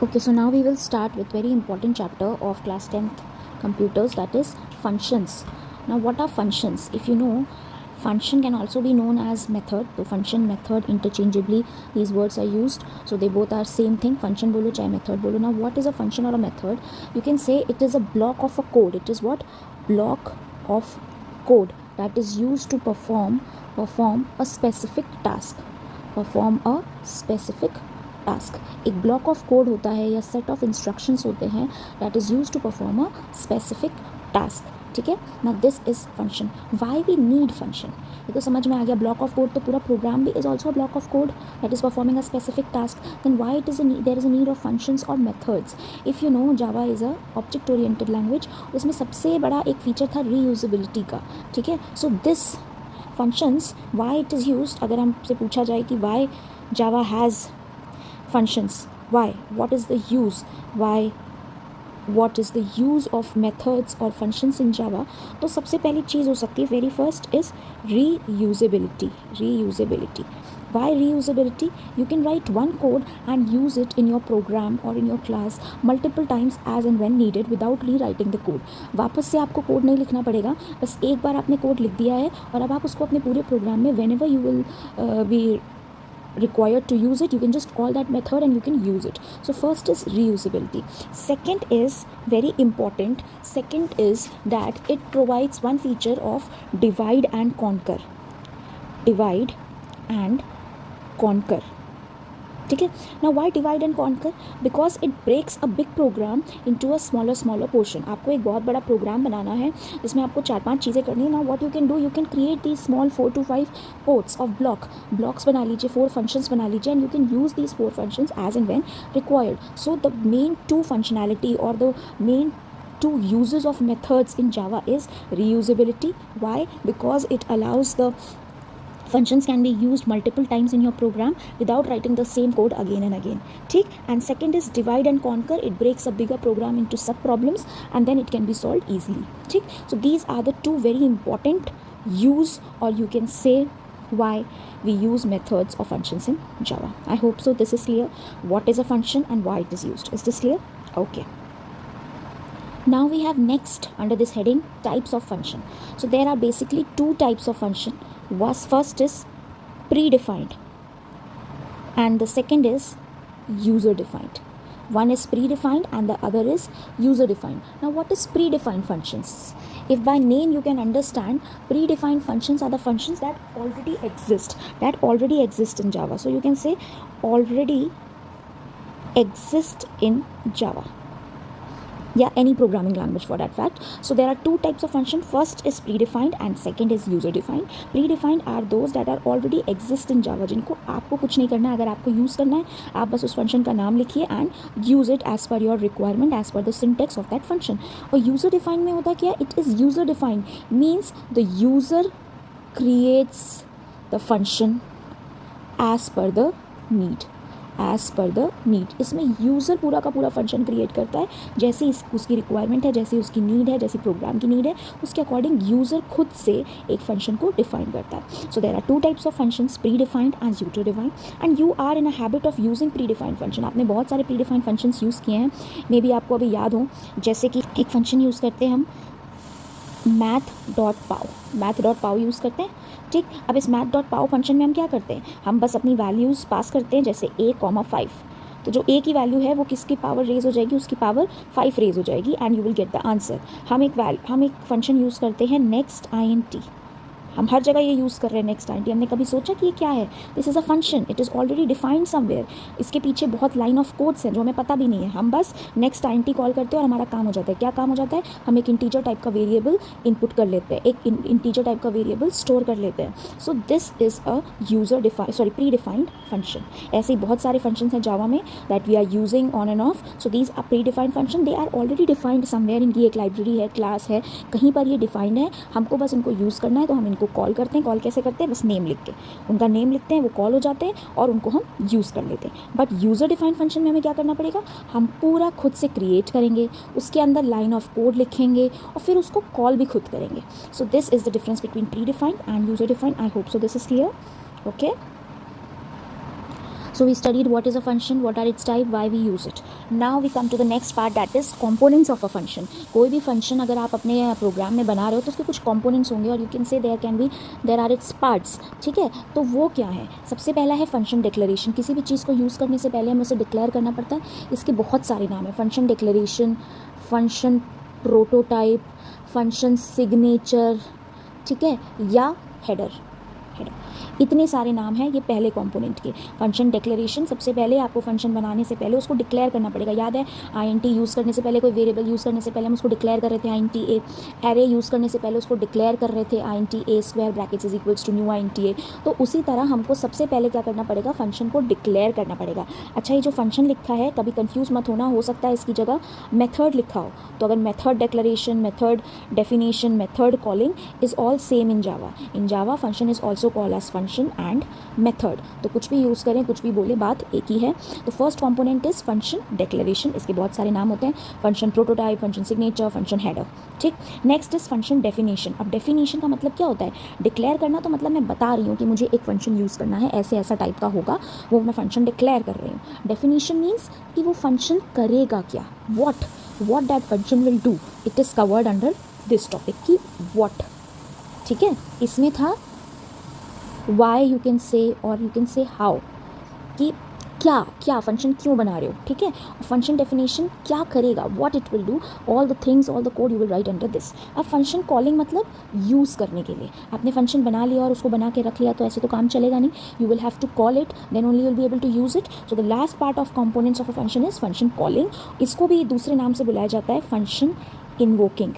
Okay, so now we will start with very important chapter of class 10th computers, that is functions. Now what are functions? If you know, function can also be known as method. So function, method, interchangeably these words are used, so they both are same thing. Function bolo chahe method bolo. Now what is a function or a method? You can say it is a block of a code. It is what? Block of code that is used to perform a specific task. Perform a specific task. एक block of code होता है या set of instructions होते हैं that is use to perform a specific task. ठीक है ना, this is function. Why we need function, ये तो समझ में आ गया. ब्लॉक ऑफ कोड तो पूरा प्रोग्राम भी is also a block of code that is performing a specific task. Then why it is there is a need of functions और methods. If you know, Java is a object oriented language. उसमें सबसे बड़ा एक feature था reusability का. ठीक है, so this functions why it is use. अगर हमसे पूछा जाए कि why Java has functions, why, what is the use, why, what is the use of methods or functions in Java. तो सबसे पहली चीज़ हो सकती है, very first is reusability. reusability. Why reusability? You can write one code and use it in your program or in your class multiple times as and when needed without rewriting the code. वापस से आपको code नहीं लिखना पड़ेगा, बस एक बार आपने code लिख दिया है और अब आप उसको अपने पूरे प्रोग्राम में whenever you will be required to use it, you can just call that method and you can use it. So first is reusability. Second is very important. Second is that it provides one feature of divide and conquer. Divide and conquer. ठीक है. Now why divide and conquer? Because it breaks a big program into a smaller portion. आपको एक बहुत बड़ा programme बनाना है जिसमें आपको 4-5 चीज़ें करनी है. Now what you can do, you can create these small 4 to 5 ports of blocks बना लीजिए, 4 functions बना लीजिए, and you can use these 4 functions as and when required. So the main 2 functionality or the main 2 uses of methods in Java is reusability. Why? Because it allows the functions can be used multiple times in your program without writing the same code again and again. ठीक. And second is divide and conquer. It breaks a bigger program into sub problems and then it can be solved easily. ठीक. So these are the 2 very important use, or you can say why we use methods or functions in Java. I hope so this is clear. What is a function and why it is used. Is this clear? Okay. Now we have next under this heading types of function. So there are basically 2 types of function. First is predefined and the second is user defined. One is predefined and the other is user defined. Now what is predefined functions? If by name you can understand, predefined functions are the functions that already exist in Java. So you can say already exist in Java. Yeah, any programming language for that fact. So there are 2 types of function. First is predefined and second is user defined. Predefined are those that are already exist in Java, जिनको आपको कुछ नहीं करना है. अगर आपको use करना है, आप बस उस फंक्शन का नाम लिखिए and use it as per your requirement, as per the syntax of that function. और user defined में होता क्या? It is user defined means the user creates the function as per the need. As per the need. इसमें user पूरा का पूरा function create करता है जैसी उसकी रिक्वायरमेंट है, जैसी उसकी नीड है, जैसी प्रोग्राम की नीड है, उसके अकॉर्डिंग यूज़र खुद से एक फंक्शन को डिफाइन करता है. So there are 2 types of functions, predefined and user defined. And you are in a habit of using predefined function. आपने बहुत सारे प्री डिफाइंड फंक्शंस यूज़ किए हैं, मे बी आपको अभी याद हो. जैसे कि एक फंक्शन यूज़ करते हैं हम math.pow यूज़ करते हैं. ठीक. अब इस math.pow फंक्शन में हम क्या करते हैं, हम बस अपनी वैल्यूज़ पास करते हैं, जैसे a,5. तो जो a की वैल्यू है वो किसकी पावर रेज हो जाएगी, उसकी पावर 5 रेज हो जाएगी and you will get the answer. हम एक फंक्शन यूज़ करते हैं नेक्स्ट int. हम हर जगह ये यूज़ कर रहे हैं नेक्स्ट int. हमने कभी सोचा कि ये क्या है? This is a function, it is already defined somewhere. इसके पीछे बहुत लाइन ऑफ कोड्स हैं जो हमें पता भी नहीं है. हम बस नेक्स्ट int कॉल करते हैं और हमारा काम हो जाता है. क्या काम हो जाता है? हम एक इंटीजर टाइप का वेरिएबल इनपुट कर लेते हैं, एक इंटीजर टाइप का वेरिएबल स्टोर कर लेते हैं. So this is a predefined function. ऐसे ही बहुत सारे फंक्शन हैं जावा में that we are using on and off. So these are predefined function. They are already defined somewhere. इनकी एक लाइब्रेरी है, क्लास है, कहीं पर ये डिफाइंड है. हमको बस इनको यूज़ करना है, तो हम इनको कॉल करते हैं. कॉल कैसे करते हैं? बस नेम लिख के उनका नेम लिखते हैं, वो कॉल हो जाते हैं और उनको हम यूज़ कर लेते हैं. बट यूज़र डिफाइंड फंक्शन में हमें क्या करना पड़ेगा? हम पूरा खुद से क्रिएट करेंगे, उसके अंदर लाइन ऑफ कोड लिखेंगे और फिर उसको कॉल भी खुद करेंगे. सो this is the difference between pre defined end user defined. I hope so this is clear. Okay. So we studied what is a function, what are its type, why we use it. Now we come to the next part, that is components of a function. कोई भी function अगर आप अपने programme में बना रहे हो तो उसके कुछ components होंगे और you can say there are its parts. ठीक है, तो वो क्या है? सबसे पहला है फंक्शन डिक्लेरेशन. किसी भी चीज़ को यूज़ करने से पहले हमें उसे डिक्लेयर करना पड़ता है. इसके बहुत सारे नाम हैं. Function declaration, function prototype, function signature, ठीक है, या हेडर. इतने सारे नाम हैं ये पहले कंपोनेंट के. फंक्शन डिक्लेरेशन, सबसे पहले आपको फंक्शन बनाने से पहले उसको डिक्लेयर करना पड़ेगा. याद है, INT यूज़ करने से पहले, कोई वेरिएबल यूज़ करने से पहले हम उसको डिक्लेयर कर रहे थे INT A. एरे यूज़ करने से पहले उसको डिक्लेयर कर रहे थे INT A square brackets is equals to new INT A. तो उसी तरह हमको सबसे पहले क्या करना पड़ेगा, फंक्शन को डिक्लेयर करना पड़ेगा. अच्छा, ये जो फंक्शन लिखा है कभी कंफ्यूज मत होना, हो सकता है इसकी जगह मेथड लिखा हो. तो अगर method declaration, method definition, method calling is all same in Java. In Java function is also called as function and method. तो कुछ भी यूज़ करें, कुछ भी बोले, बात एक ही है. तो first component is function declaration. इसके बहुत सारे नाम होते हैं, function prototype, function signature, function header. ठीक. Next is function definition. अब डेफिनेशन का मतलब क्या होता है? डिक्लेयर करना. तो मतलब मैं बता रही हूँ कि मुझे एक फंक्शन यूज़ करना है, ऐसे ऐसा टाइप का होगा, वो मैं फंक्शन डिक्लेयर कर रही हूँ. डेफिनेशन मीन्स कि वो फंक्शन करेगा क्या, what that function will do. It is covered under this topic की वॉट. ठीक है, इसमें था why, you can say, or you can say how, कि क्या फंक्शन क्यों बना रहे हो. ठीक है, फंक्शन डेफिनेशन क्या करेगा, what it will do, all the things, all the code you will write under this. अब फंक्शन कॉलिंग मतलब यूज़ करने के लिए. आपने फंक्शन बना लिया और उसको बना के रख लिया तो ऐसे तो काम चलेगा नहीं. You will have to call it, then only you will be able to use it. So the last part of components of a function is function calling. इसको भी दूसरे नाम से बुलाया जाता है फंक्शन इन्वोकिंग.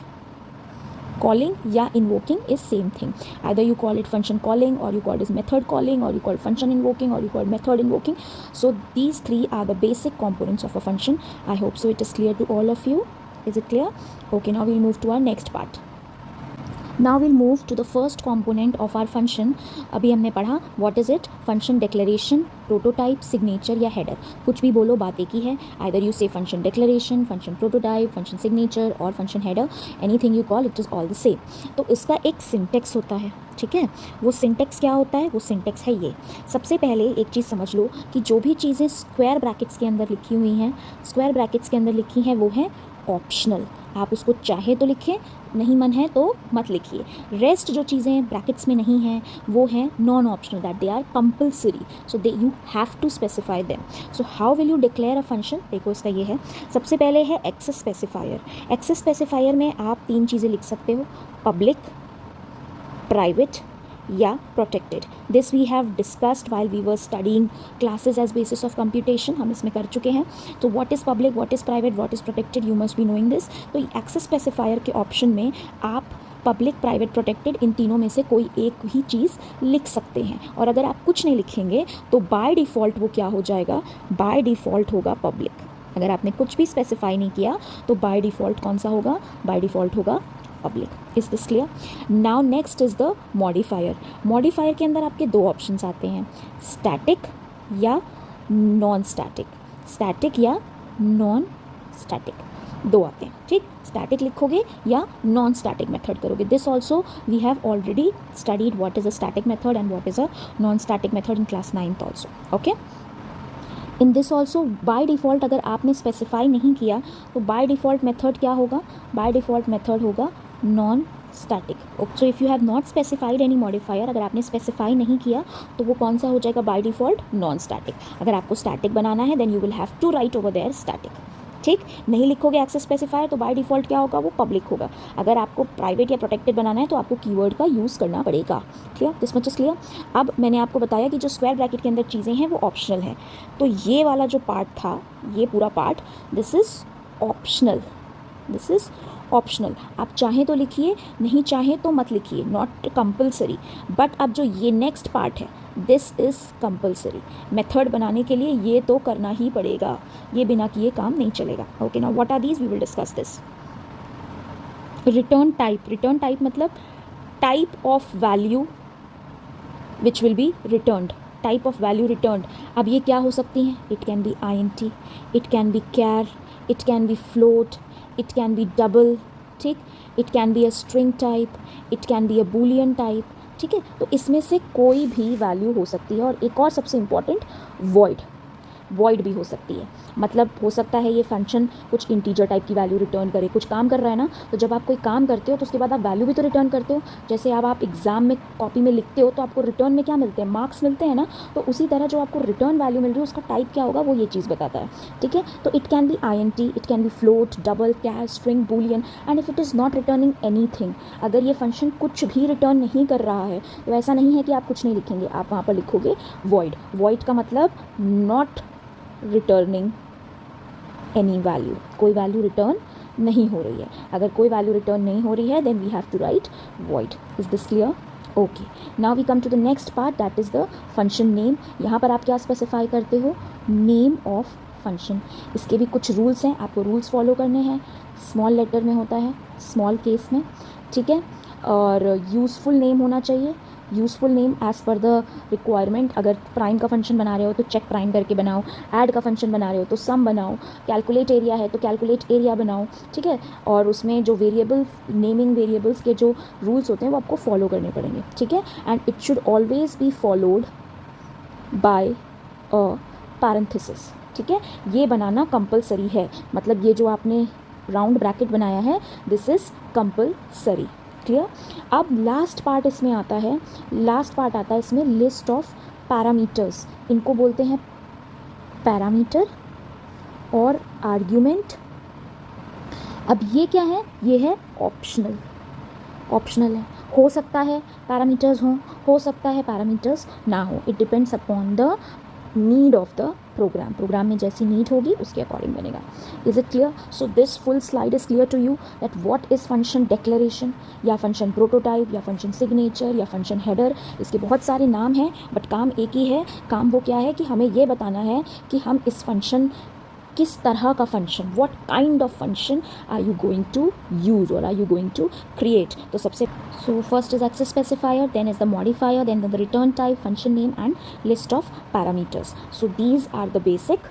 Calling या invoking is same thing. Either you call it function calling, or you call it method calling, or you call it function invoking, or you call it method invoking. So these three are the basic components of a function. I hope so it is clear to all of you. Is it clear? Okay, now we'll move to our next part. Now we'll move to the first component of our function. अभी हमने पढ़ा what is it, function declaration, prototype, signature या header. कुछ भी बोलो, बात एक ही है. Either you say function declaration, function prototype, function signature or function header, anything you call, it is all the same. तो इसका एक syntax होता है. ठीक है, वो सिंटेक्स क्या होता है? वो सिंटेक्स है ये. सबसे पहले एक चीज़ समझ लो कि जो भी चीज़ें स्क्वायर ब्रैकेट्स के अंदर लिखी हुई हैं, स्क्वायर ब्रैकेट्स के अंदर लिखी हैं, वो है ऑप्शनल. आप उसको चाहे तो लिखें, नहीं मन है तो मत लिखिए. रेस्ट जो चीज़ें ब्रैकेट्स में नहीं हैं वो हैं non optional, that they are compulsory. So they you have to specify them. So how will you declare a function? देखो इसका ये है. सबसे पहले है एक्सेस स्पेसिफायर. एक्सेस स्पेसिफायर में आप 3 चीज़ें लिख सकते हो, पब्लिक, प्राइवेट या protected. This we have discussed while we were studying classes as basis of computation. हम इसमें कर चुके हैं. तो what is public, what is private, what is protected, you must be knowing this. तो एक्सेस स्पेसिफायर के option में आप पब्लिक, प्राइवेट, प्रोटेक्टेड इन तीनों में से कोई एक ही चीज़ लिख सकते हैं. और अगर आप कुछ नहीं लिखेंगे तो बाय डिफ़ॉल्ट वो क्या हो जाएगा? बाय डिफ़ॉल्ट होगा पब्लिक. अगर आपने कुछ भी स्पेसिफाई नहीं किया तो बाय डिफ़ॉल्ट कौन सा होगा? बाय डिफ़ॉल्ट होगा public. Is this clear? Now next is the modifier. Modifier के अंदर आपके 2 ऑप्शंस आते हैं, स्टैटिक या नॉन स्टैटिक. स्टैटिक या नॉन स्टैटिक 2 आते हैं. ठीक, स्टैटिक लिखोगे या नॉन स्टैटिक मेथड करोगे. This also we have already studied what is a static method and what is a non static method in class 9th also. Okay, in this also by default अगर आपने specify नहीं किया तो by default method क्या होगा? By default method होगा non static. So if you have not specified any modifier, अगर आपने स्पेसिफाई नहीं किया तो वो कौन सा हो जाएगा? By default non static. अगर आपको स्टैटिक बनाना है then you will have to write over there static. ठीक, नहीं लिखोगे एक्सेस स्पेसिफायर तो बाय डिफ़ॉल्ट क्या होगा? वो पब्लिक होगा. अगर आपको प्राइवेट या प्रोटेक्टेड बनाना है तो आपको कीवर्ड का यूज़ करना पड़ेगा. Clear? This much is clear. अब मैंने आपको बताया कि जो स्क्वायर ब्रैकेट के अंदर चीज़ें हैं वो ऑप्शनल है. तो ये वाला जो पार्ट था, ये पूरा part, this is optional. This is optional. आप चाहें तो लिखिए, नहीं चाहें तो मत लिखिए, नॉट कंपल्सरी. बट अब जो ये नेक्स्ट पार्ट है, दिस इज़ कंपल्सरी. मेथड बनाने के लिए ये तो करना ही पड़ेगा, ये बिना किए काम नहीं चलेगा. Okay, now what are these? We will discuss this. Return type. Return type मतलब type of value which will be returned. Type of value returned. अब ये क्या हो सकती हैं? It can be INT, it can be char, it can be float, it can be double. ठीक, it can be a string type, it can be a boolean type. ठीक है, तो इसमें से कोई भी वैल्यू हो सकती है. और एक और सबसे इम्पॉर्टेंट, void. वॉइड भी हो सकती है। मतलब हो सकता है ये फंक्शन कुछ इंटीजर टाइप की वैल्यू रिटर्न करे, कुछ काम कर रहा है ना, तो जब आप कोई काम करते हो तो उसके बाद आप वैल्यू भी तो रिटर्न करते हो। जैसे अब आप एग्जाम में कॉपी में लिखते हो तो आपको रिटर्न में क्या मिलते हैं, मार्क्स मिलते हैं ना, तो उसी तरह जो आपको रिटर्न वैल्यू मिल रही है उसका टाइप क्या होगा वो ये चीज़ बताता है। ठीक है, तो it can be INT, it can be float, double, char, string, boolean, and if it is not returning anything, अगर ये फंक्शन कुछ भी रिटर्न नहीं कर रहा है तो ऐसा नहीं है कि आप कुछ नहीं लिखेंगे, आप वहाँ पर लिखोगे वॉइड। वॉइड का मतलब नॉट रिटर्निंग एनी वैल्यू, कोई वैल्यू रिटर्न नहीं हो रही है। अगर कोई वैल्यू रिटर्न नहीं हो रही है then we have to write void. Is this clear? Okay, now we come to the next part, that is the function name. यहाँ पर आप क्या स्पेसिफाई करते हो, नेम ऑफ फंक्शन। इसके भी कुछ रूल्स हैं, आपको रूल्स फॉलो करने हैं। स्मॉल लेटर में होता है, स्मॉल केस में, ठीक है, और यूज़फुल नेम होना चाहिए। Useful name as per the requirement. अगर प्राइम का फंक्शन बना रहे हो तो चेक प्राइम करके बनाओ, ऐड का फंक्शन बना रहे हो तो सम बनाओ, कैलकुलेट एरिया है तो कैलकुलेट एरिया बनाओ, ठीक है। और उसमें जो वेरिएबल, नेमिंग वेरिएबल्स के जो रूल्स होते हैं वो आपको फॉलो करने पड़ेंगे, ठीक है। And it should always be followed by a parenthesis, ठीक है। ये बनाना कंपलसरी है, मतलब ये जो आपने राउंड ब्रैकेट बनाया है दिस इज़ कंपलसरी, क्लियर। अब लास्ट पार्ट इसमें आता है, लास्ट पार्ट आता है इसमें लिस्ट ऑफ पैरामीटर्स। इनको बोलते हैं पैरामीटर और आर्ग्यूमेंट। अब ये क्या है, ये है ऑप्शनल, ऑप्शनल है। हो सकता है पैरामीटर्स हो सकता है पैरामीटर्स ना हो, it depends upon the need of the program. Program में जैसी नीड होगी उसके अकॉर्डिंग बनेगा। Is it clear? So this full slide is clear to you that what is function declaration, या फंक्शन प्रोटोटाइप, या फंक्शन सिग्नेचर, या function header. इसके बहुत सारे नाम हैं बट काम एक ही है। काम वो क्या है कि हमें ये बताना है कि हम इस फंक्शन, किस तरह का function, what kind of function are you going to use और are you going to create. तो सबसे So first is access specifier, then is the modifier, then the return type, function name and list of parameters. So these are the basic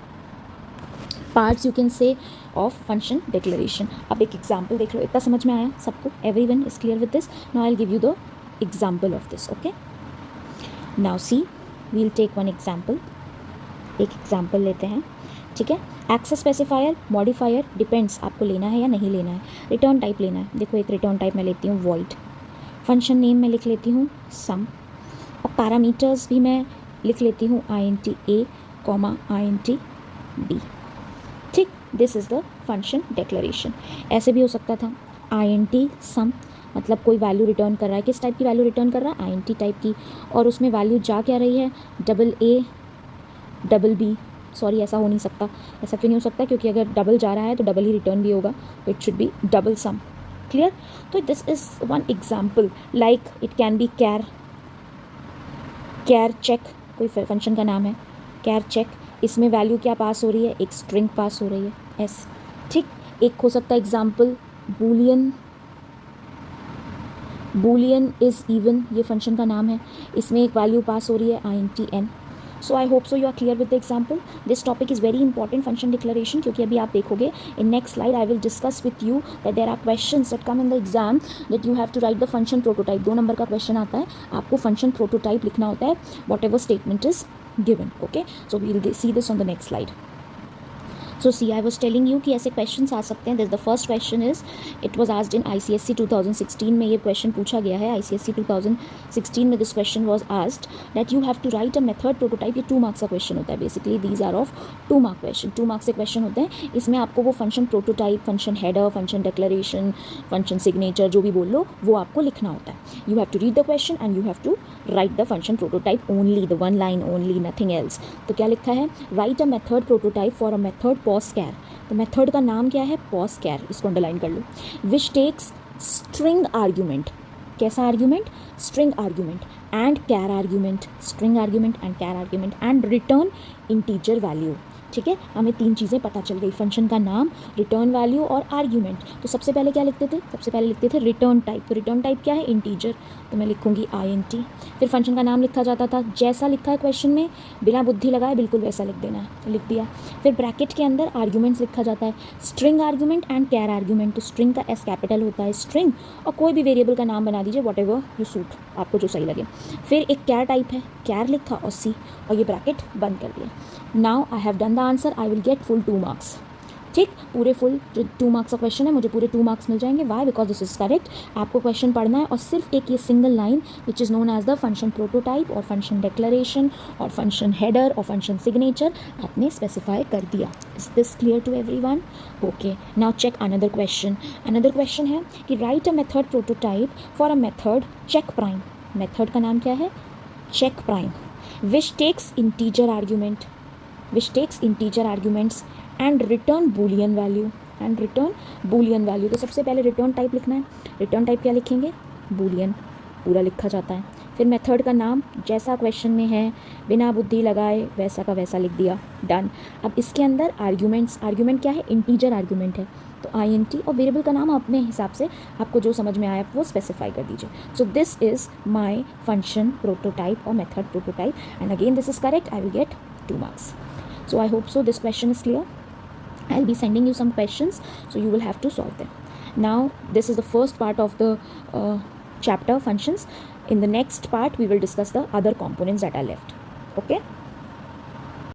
parts you can say of function declaration. अब एक example देख लो, इतना समझ में आया सबको? Everyone is clear with this? Now I'll give you the example of this, okay? Now see, we'll take one example. एक example लेते हैं, ठीक है। एक्सेस स्पेसिफायर, मॉडिफायर, डिपेंड्स आपको लेना है या नहीं लेना है। रिटर्न टाइप लेना है, देखो एक रिटर्न टाइप मैं लेती हूँ void। फंक्शन नेम में लिख लेती हूँ सम, और पैरामीटर्स भी मैं लिख लेती हूँ INT A, INT B, ठीक। This is the function declaration. ऐसे भी हो सकता था INT सम, मतलब कोई वैल्यू रिटर्न कर रहा है, किस टाइप की वैल्यू रिटर्न कर रहा है, INT टाइप की, और उसमें वैल्यू जा क्या रही है, AA, B। सॉरी, ऐसा हो नहीं सकता। ऐसा क्यों नहीं हो सकता, क्योंकि अगर डबल जा रहा है तो डबल ही रिटर्न भी होगा, तो it should be double sum, clear. तो this is one example, like it can be char check, कोई फंक्शन का नाम है कैर चेक। इसमें वैल्यू क्या पास हो रही है, एक स्ट्रिंग पास हो रही है S, ठीक। एक हो सकता है एग्जाम्पल बूलियन इज़ इवन, ये फंक्शन का नाम है, इसमें एक वैल्यू पास हो रही है INT N। So I hope so you are clear with the example. This topic is very important, function declaration, क्योंकि अभी आप देखोगे in next slide I will discuss with you that there are questions that come in the exam that you have to write the function prototype. 2 number का question आता है, आपको function prototype लिखना होता है, whatever statement is given, okay. So we will see this on the next slide. So see, I was telling you कि ऐसे question आ सकते हैं। This the first question is, it was asked in ICSE 2016 में ये question पूछा गया है। ICSE 2016 में this question was asked that you have to write a method prototype. ये 2 मार्क्स का क्वेश्चन होता है, basically these are of 2 mark question, 2 marks से क्वेश्चन होते हैं। इसमें आपको वो function prototype, function header, function declaration, function signature, जो भी बोल लो, वो आपको लिखना होता है। You have to read the question and you have to write the function prototype only, the 1 line only, nothing else. तो क्या लिखा है, right a method prototype for a method pos_char। तो मेथड का नाम क्या है, pos_char, इसको अंडरलाइन कर लो। विच टेक्स स्ट्रिंग आर्ग्यूमेंट, कैसा argument, string argument, and char argument, string argument and char argument, and return integer value, ठीक है। हमें 3 चीज़ें पता चल गई, फंक्शन का नाम, रिटर्न वैल्यू और आर्ग्यूमेंट। तो सबसे पहले क्या लिखते थे, सबसे पहले लिखते थे रिटर्न टाइप। तो रिटर्न टाइप क्या है, इंटीजर, तो मैं लिखूंगी INT। फिर फंक्शन का नाम लिखा जाता था, जैसा लिखा है क्वेश्चन में, बिना बुद्धि लगाए बिल्कुल वैसा लिख देना है, लिख दिया। फिर ब्रैकेट के अंदर आर्ग्यूमेंट्स लिखा जाता है, string argument and char argument. तो स्ट्रिंग का S कैपिटल होता है, स्ट्रिंग, और कोई भी वेरिएबल का नाम बना दीजिए, वॉट एवर यू सूट, आपको जो सही लगे। फिर एक कैर टाइप है, कैर लिखा और C, और ये ब्रैकेट बंद कर दिया। Now I have done the answer, I will get full 2 marks. ठीक, पूरे फुल जो 2 मार्क्स का क्वेश्चन है मुझे पूरे 2 मार्क्स मिल जाएंगे. Why? Because this is correct. आपको क्वेश्चन पढ़ना है और सिर्फ एक ये single line which is known as the function prototype और फंक्शन डिक्लेरेशन और फंक्शन हेडर और फंक्शन सिग्नेचर आपने स्पेसिफाई कर दिया. Is this clear to everyone? Okay, now check another question. Another question है कि right a method prototype for a method check prime. Method का नाम क्या है? Check prime. Which takes integer argument, which takes integer arguments and return boolean value, and return boolean value. तो सबसे पहले return type लिखना है. रिटर्न टाइप क्या लिखेंगे? बूलियन. पूरा लिखा जाता है. फिर मेथड का नाम जैसा क्वेश्चन में है, बिना बुद्धि लगाए वैसा का वैसा लिख दिया. डन. अब इसके अंदर आर्ग्यूमेंट्स, आर्ग्यूमेंट क्या है? इंटीजर आर्ग्यूमेंट है, तो INT, और वेरिएबल का नाम अपने हिसाब से आपको जो समझ में आया वो स्पेसिफाई कर दीजिए. So this is my function prototype और method prototype, and again this is correct. I will get 2 marks. So I hope so this question is clear. I'll be sending you some questions, so you will have to solve them. Now this is the first part of the chapter functions. In the next part we will discuss the other components that are left. Okay.